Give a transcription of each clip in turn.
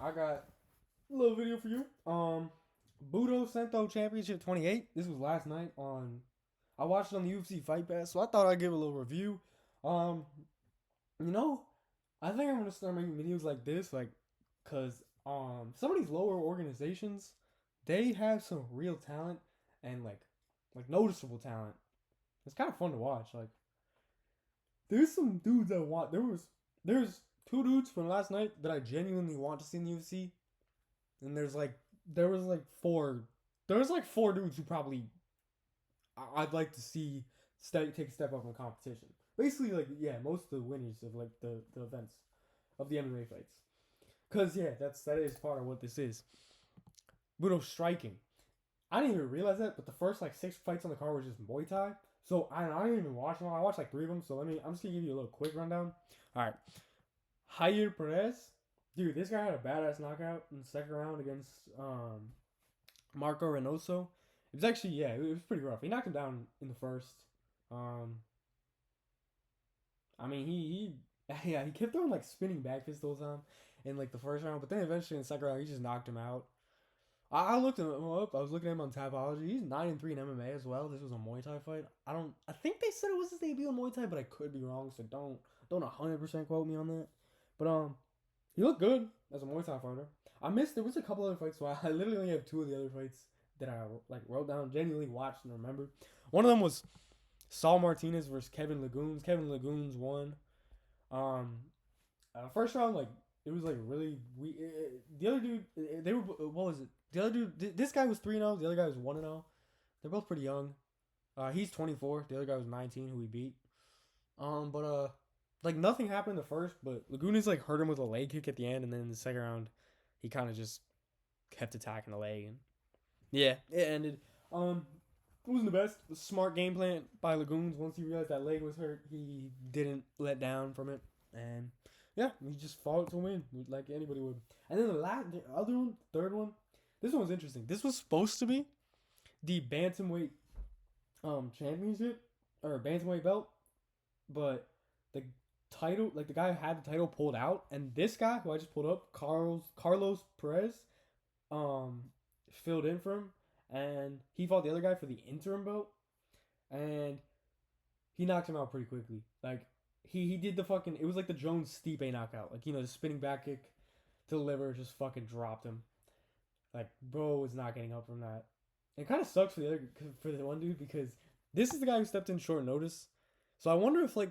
I got a little video for you. Budo Sento Championship 28. This was last night on. I watched it on the UFC Fight Pass, so I thought I'd give a little review. Um, you know, I think I'm gonna start making videos like this, cause some of these lower organizations, they have some real talent and like noticeable talent. It's kind of fun to watch. Like, there's some dudes I want. There's two dudes from last night that I genuinely want to see in the UFC. And there was like four four dudes who probably I'd like to see take a step up in competition. Basically, like, yeah, most of the winners of like the events of the MMA fights. Cause yeah, that is part of what this is. Budo striking. I didn't even realize that, but the first like six fights on the card were just Muay Thai. So I didn't even watch them. I watched like three of them. So I'm just gonna give you a little quick rundown. All right, Jair Perez, dude, this guy had a badass knockout in the second round against Marco Reynoso. It was actually, yeah, it was pretty rough. He knocked him down in the first. Um, I mean, yeah, he kept throwing like spinning back fists the whole time in like the first round, but then eventually in the second round he just knocked him out. I looked him up. I was looking at him on Tapology. He's 9-3 in MMA as well. This was a Muay Thai fight. I think they said it was his debut in Muay Thai, but I could be wrong. So don't 100% quote me on that. But he looked good as a Muay Thai fighter. I missed. There was a couple other fights, so I literally only have two of the other fights that I like wrote down, genuinely watched and remember. One of them was Saul Martinez versus Kevin Lagoons. Kevin Lagoons won. Um, first round, like, it was like really we. The other dude, they were, what was it? The other dude, this guy was 3-0. The other guy was 1-0. They're both pretty young. He's 24. The other guy was 19, who he beat. But like nothing happened in the first, but Lagunas like hurt him with a leg kick at the end, and then in the second round, he kind of just kept attacking the leg, and yeah, it ended. It wasn't the best. The smart game plan by Lagoons. Once he realized that leg was hurt, he didn't let down from it, and yeah, he just fought to win like anybody would. And then the other one, third one, this one was interesting. This was supposed to be the bantamweight championship or bantamweight belt, but the title, like the guy who had the title pulled out, and this guy who I just pulled up, Carlos Perez, um, filled in for him, and he fought the other guy for the interim belt, and he knocked him out pretty quickly. Like he did the fucking, it was like the Jones Stipe knockout, like, the spinning back kick to the liver just fucking dropped him. Like, bro was not getting up from that. It kind of sucks for the one dude, because this is the guy who stepped in short notice. So I wonder if like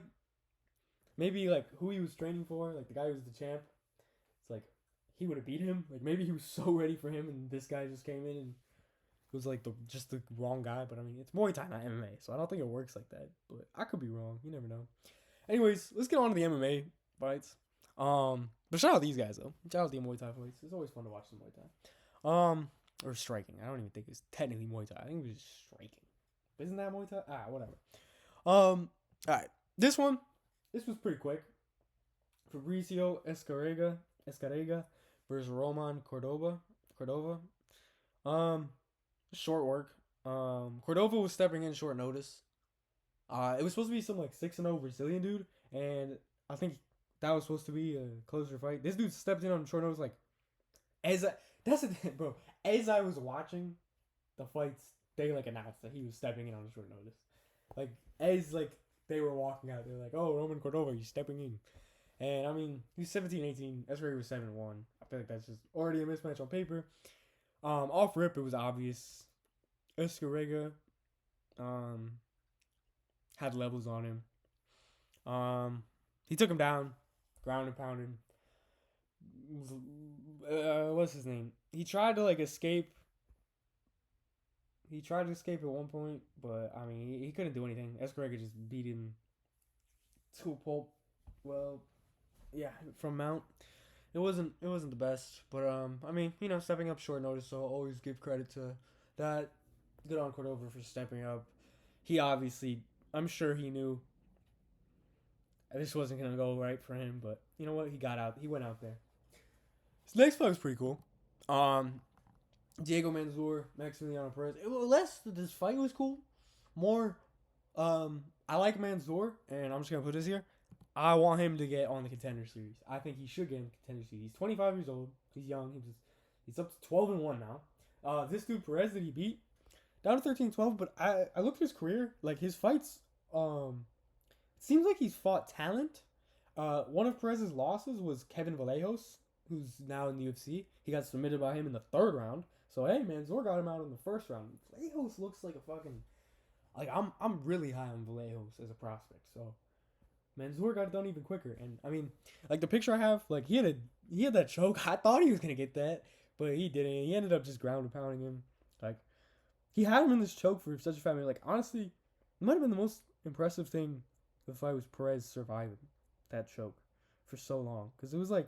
maybe like who he was training for, like the guy who was the champ. It's like he would have beat him. Like maybe he was so ready for him, and this guy just came in and was like just the wrong guy. But I mean, it's Muay Thai, not MMA, so I don't think it works like that. But I could be wrong. You never know. Anyways, let's get on to the MMA fights. But shout out these guys though. Shout out the Muay Thai fights. It's always fun to watch some Muay Thai. Or striking. I don't even think it's technically Muay Thai. I think it was just striking. Isn't that Muay Thai? Whatever. All right. This one, this was pretty quick. Fabricio Escarega versus Roman Cordova. Um, Short work. Cordova was stepping in short notice. It was supposed to be some like 6-0 Brazilian dude, and I think that was supposed to be a closer fight. This dude stepped in on short notice, like, as I, that's the thing, bro. As I was watching the fights, they like announced that he was stepping in on short notice. Like, as like they were walking out, they're like, "Oh, Roman Cordova, you're stepping in." And I mean, he's 17-18. Escarega was 7-1. I feel like that's just already a mismatch on paper. Off rip, it was obvious. Escarega, um, had levels on him. He took him down, ground and pounded. What's his name? He tried to like escape. He tried to escape at one point, but I mean, he couldn't do anything. Escarega just beat him to a pulp. Well, yeah, from Mount. It wasn't the best, but I mean, stepping up short notice, so I'll always give credit to that. Good on Cordova for stepping up. He obviously, I'm sure he knew this wasn't gonna go right for him, but you know what? He got out. He went out there. His next fight was pretty cool. Um, Diego Manzur, Maximiliano Perez. Less that this fight was cool. More, I like Manzur, and I'm just gonna put this here. I want him to get on the Contender Series. I think he should get in the Contender Series. He's 25 years old. He's young. He's up to 12-1 now. This dude Perez that he beat down to 13-12. But I looked at his career, like his fights. It seems like he's fought talent. One of Perez's losses was Kevin Vallejos, who's now in the UFC. He got submitted by him in the 3rd round. So hey, Mansoor got him out in the 1st round. Vallejos looks like a fucking like I'm really high on Vallejos as a prospect. So Mansoor got it done even quicker. And I mean, like the picture I have, like he had that choke. I thought he was gonna get that, but he didn't. He ended up just ground and pounding him. Like he had him in this choke for such a family. Like honestly, it might have been the most impressive thing the fight was Perez surviving that choke for so long, because it was like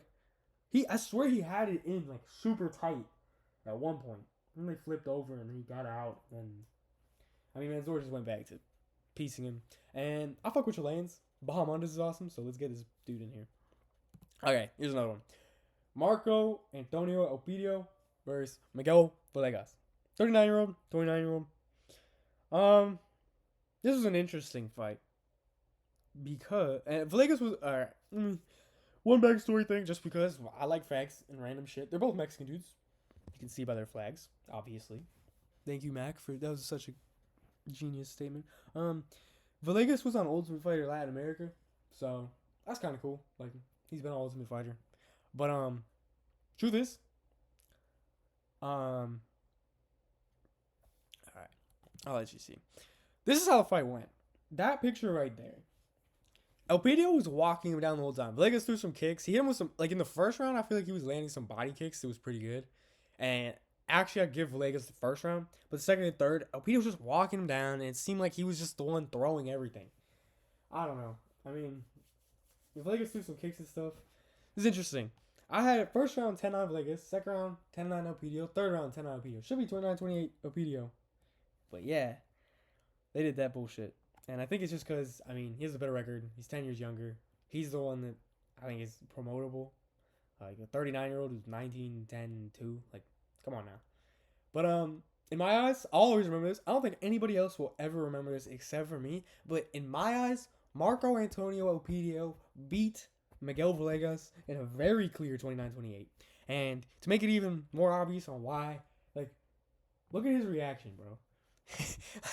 I swear he had it in like super tight at one point. And they flipped over and he got out. And I mean, Mansoor just went back to piecing him. And I fuck with your lanes. Bahamondes is awesome, so let's get this dude in here. Okay, here's another one. Marco Antonio Elpidio versus Miguel Villegas. 39-year-old, 29-year-old. This was an interesting fight because Villegas was one backstory thing, just because I like facts and random shit. They're both Mexican dudes. You can see by their flags, obviously. Thank you, Mac, for that was such a genius statement. Villegas was on Ultimate Fighter Latin America, so that's kind of cool. Like he's been on Ultimate Fighter, but truth is, all right, I'll let you see. This is how the fight went. That picture right there. Elpidio was walking him down the whole time. Villegas threw some kicks. He hit him with some, like in the 1st round, I feel like he was landing some body kicks. It was pretty good. And actually, I'd give Villegas the 1st round. But the 2nd and 3rd, Elpidio was just walking him down. And it seemed like he was just the one throwing everything. I don't know. I mean, Villegas threw some kicks and stuff. It's interesting. I had 1st round 10-9 Villegas. 2nd round 10-9 Elpidio. 3rd round 10-9 Elpidio. Should be 29-28 Elpidio. But yeah, they did that bullshit. And I think it's just because, I mean, he has a better record. He's 10 years younger. He's the one that I think is promotable. Like a 39-year-old who's 19, 10, 2. Like, come on now. But in my eyes, I'll always remember this. I don't think anybody else will ever remember this except for me. But in my eyes, Marco Antonio Elpidio beat Miguel Villegas in a very clear 29-28. And to make it even more obvious on why, like, look at his reaction, bro.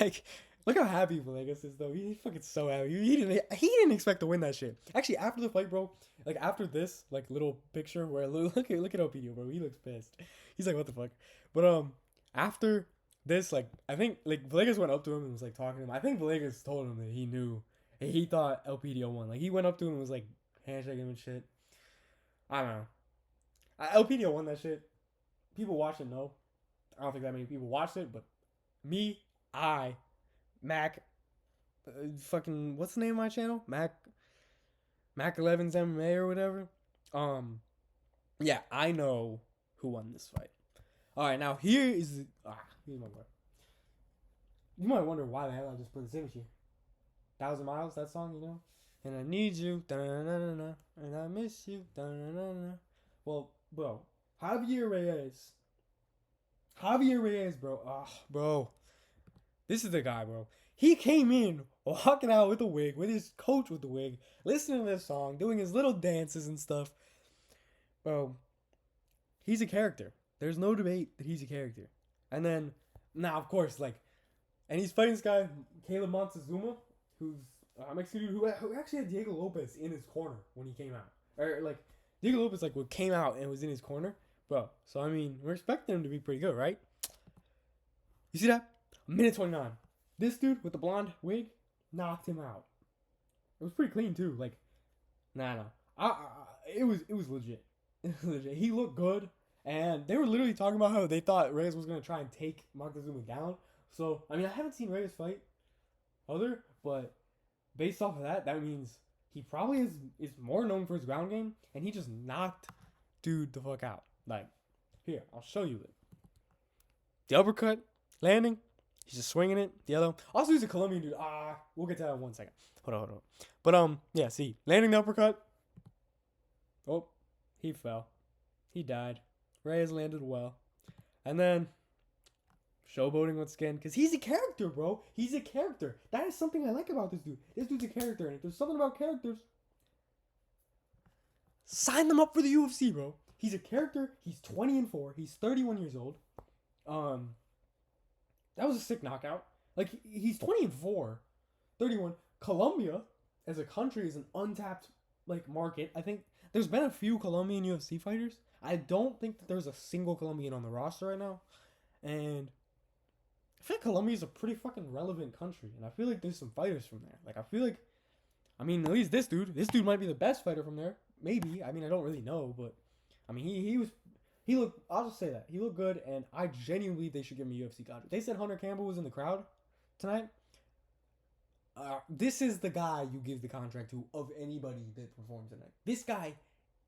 Like, look how happy Villegas is, though. He's fucking so happy. He didn't expect to win that shit. Actually, after the fight, bro, like after this, like little picture where look at Elpidio, bro. He looks pissed. He's like, what the fuck? But after this, like I think like Villegas went up to him and was like talking to him. I think Villegas told him that he knew, and he thought Elpidio won. Like he went up to him and was like handshaking him and shit. I don't know. Elpidio won that shit. People watch it, no. I don't think that many people watched it, but me, Mac, fucking what's the name of my channel? Mac 11's MMA or whatever. Yeah, I know who won this fight. All right, now here's my part. You might wonder why the hell I just put this image here. 1,000 Miles, that song, you know. And I need you, da-na-na-na-na, and I miss you, da-na-na-na. Well, bro, Javier Reyes, bro. Bro. This is the guy, bro. He came in walking out with a wig, with his coach with the wig, listening to this song, doing his little dances and stuff. Bro, he's a character. There's no debate that he's a character. And then, now, of course, like, and he's fighting this guy, Caleb Montezuma, who's a Mexican dude who actually had Diego Lopez in his corner when he came out. Or, like, Diego Lopez, like, came out and was in his corner. Bro, so, I mean, we're expecting him to be pretty good, right? You see that? Minute 29. This dude with the blonde wig knocked him out. It was pretty clean too. Like, nah. It was legit. It was legit. He looked good, and they were literally talking about how they thought Reyes was gonna try and take Montezuma down. So, I mean, I haven't seen Reyes fight but based off of that means he probably is more known for his ground game, and he just knocked dude the fuck out. Like, here, I'll show you it. The uppercut landing. He's just swinging it. The other. Also, he's a Colombian dude. We'll get to that in 1 second. Hold on. But, yeah, see. Landing the uppercut. Oh, he fell. He died. Reyes landed well. And then, showboating once again. Because he's a character, bro. He's a character. That is something I like about this dude. This dude's a character. And if there's something about characters, sign them up for the UFC, bro. He's a character. He's 20-4. He's 31 years old. Um, that was a sick knockout. Like, he's 20-4, 31. Colombia, as a country, is an untapped like market. I think there's been a few Colombian UFC fighters. I don't think that there's a single Colombian on the roster right now, and I feel like Colombia is a pretty fucking relevant country, and I feel like there's some fighters from there. Like, I feel like, I mean, at least this dude might be the best fighter from there. Maybe. I mean, I don't really know, but I mean, he looked. I'll just say that he looked good, and I genuinely they should give him a UFC contract. They said Hunter Campbell was in the crowd tonight. This is the guy you give the contract to of anybody that performs tonight. This guy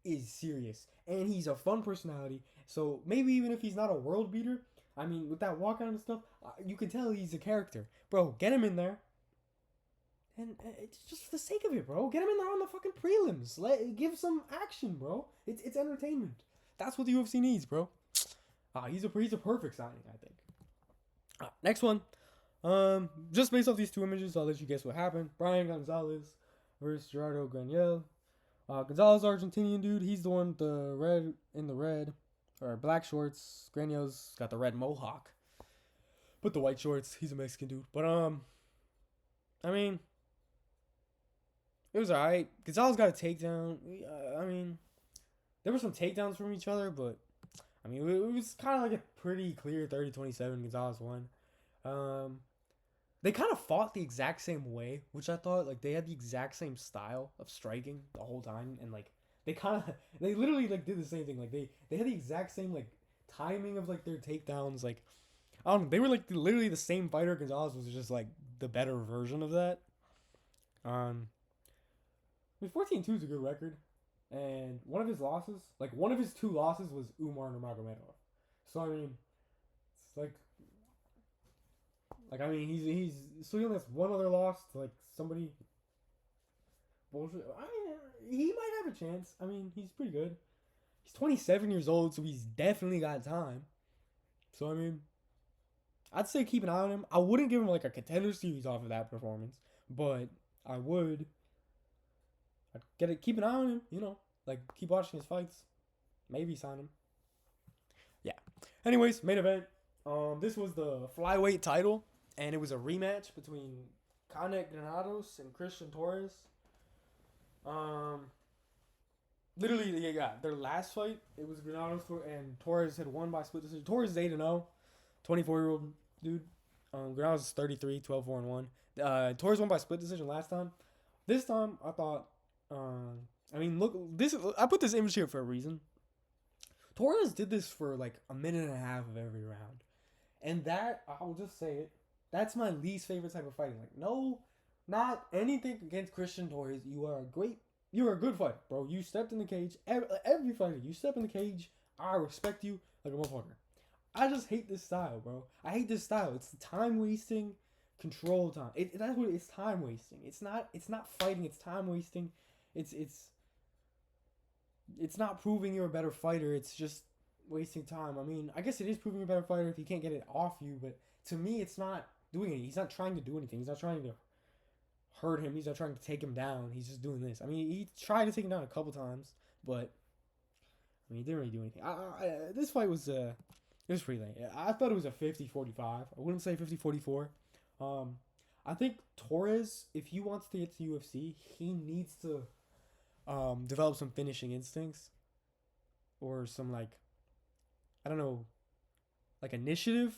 is serious, and he's a fun personality. So maybe even if he's not a world beater, I mean, with that walkout and stuff, you can tell he's a character. Bro, get him in there. And it's just for the sake of it, bro. Get him in there on the fucking prelims. Give some action, bro. It's entertainment. That's what the UFC needs, bro. He's a perfect signing, I think. Next one. Just based off these two images, I'll let you guess what happened. Brian Gonzalez versus Gerardo Graniel. Gonzalez, Argentinian dude. He's the one with the red, or black shorts. Graniel's got the red mohawk. Put the white shorts. He's a Mexican dude. But, I mean, it was alright. Gonzalez got a takedown. I mean, there were some takedowns from each other, but, I mean, it was kind of like a pretty clear 30-27. Gonzalez won. They kind of fought the exact same way, which I thought, like, they had the exact same style of striking the whole time, and, like, they literally, like, did the same thing. Like, they had the exact same, like, timing of, like, their takedowns. Like, I don't know, they were, like, literally the same fighter. Gonzalez was just, like, the better version of that. I mean, 14-2 is a good record, and one of his two losses was Umar Nurmagomedov. So, I mean, it's, like, I mean, he's so he only has one other loss to, like, somebody bullshit. I mean, he might have a chance. I mean, he's pretty good. He's 27 years old, so he's definitely got time. So, I mean, I'd say keep an eye on him. I wouldn't give him, like, a contender series off of that performance, but I'd keep an eye on him, you know, like, keep watching his fights. Maybe sign him. Yeah. Anyways, main event. This was the flyweight title, and it was a rematch between Canek Granados and Christian Torres. Literally, yeah, their last fight, it was Granados and Torres had won by split decision. Torres is 8-0, 24-year-old dude. Granados is 33, 12-4-1. Torres won by split decision last time. This time, I thought, I mean, look, I put this image here for a reason. Torres did this for like a minute and a half of every round. And that, I'll just say it, that's my least favorite type of fighting. Like, no, not anything against Christian Torres. You're a good fighter, bro. You stepped in the cage. Every fighter, you step in the cage, I respect you like a motherfucker. I just hate this style, bro. I hate this style. It's time wasting, control time. That's what it's time wasting. It's not fighting. It's time wasting. It's not proving you're a better fighter. It's just wasting time. I mean, I guess it is proving you're a better fighter if you can't get it off you. But to me, it's not doing anything. He's not trying to do anything. He's not trying to hurt him. He's not trying to take him down. He's just doing this. I mean, he tried to take him down a couple times, but I mean, he didn't really do anything. This fight was it was pretty late. I thought it was a 50-45. I wouldn't say 50-44. I think Torres, if he wants to get to UFC, he needs to develop some finishing instincts or some, like, I don't know, like, initiative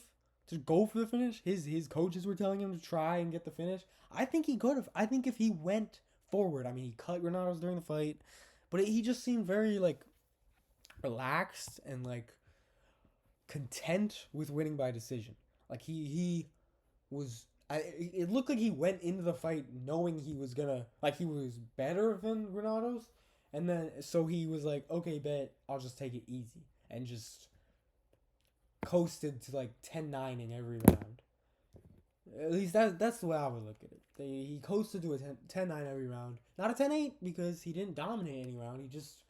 to go for the finish. His coaches were telling him to try and get the finish. I think he could have. I think if he went forward, I mean, he cut Granados during the fight, but he just seemed very, like, relaxed and, like, content with winning by decision. Like, he was... it looked like he went into the fight knowing he was gonna... Like, he was better than Granados, and then, so he was like, okay, bet, I'll just take it easy, and just coasted to, like, 10-9 in every round. At least that's the way I would look at it. He coasted to a 10-9 every round. Not a 10-8, because he didn't dominate any round. He just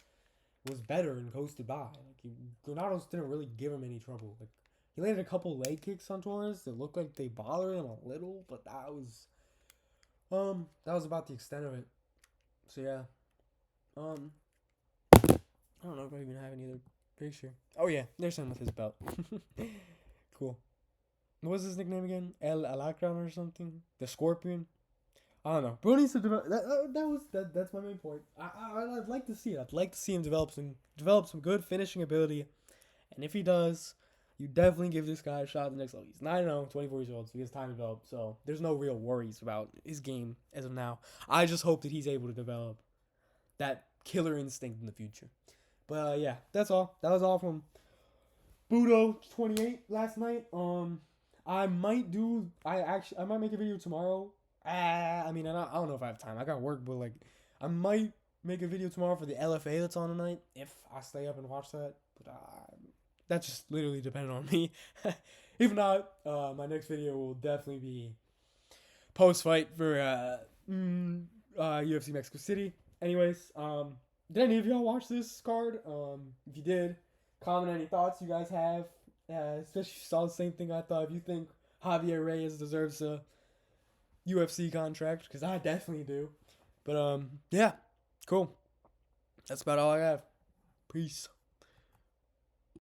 was better and coasted by. Like, Granados didn't really give him any trouble. Like, he landed a couple leg kicks on Torres that looked like they bothered him a little, but that was about the extent of it. So yeah. I don't know if I even have any other picture. Oh yeah, there's him with his belt. Cool. What was his nickname again? El Alacron or something? The Scorpion. I don't know. Bro needs to develop. That's my main point. I'd like to see it. I'd like to see him develop some good finishing ability. And if he does, you definitely give this guy a shot at the next level. He's 9-0, 24 years old, so he has time to develop. So there's no real worries about his game as of now. I just hope that he's able to develop that killer instinct in the future. But yeah, that's all. That was all from Budo 28 last night. I might make a video tomorrow. I mean, I don't know if I have time. I got work, but like, I might make a video tomorrow for the LFA that's on tonight if I stay up and watch that. But that's just literally dependent on me. If not, my next video will definitely be post fight for UFC Mexico City. Anyways, did any of y'all watch this card? If you did, comment any thoughts you guys have. Especially if you saw the same thing I thought. If you think Javier Reyes deserves a UFC contract, because I definitely do. But yeah, cool. That's about all I have. Peace.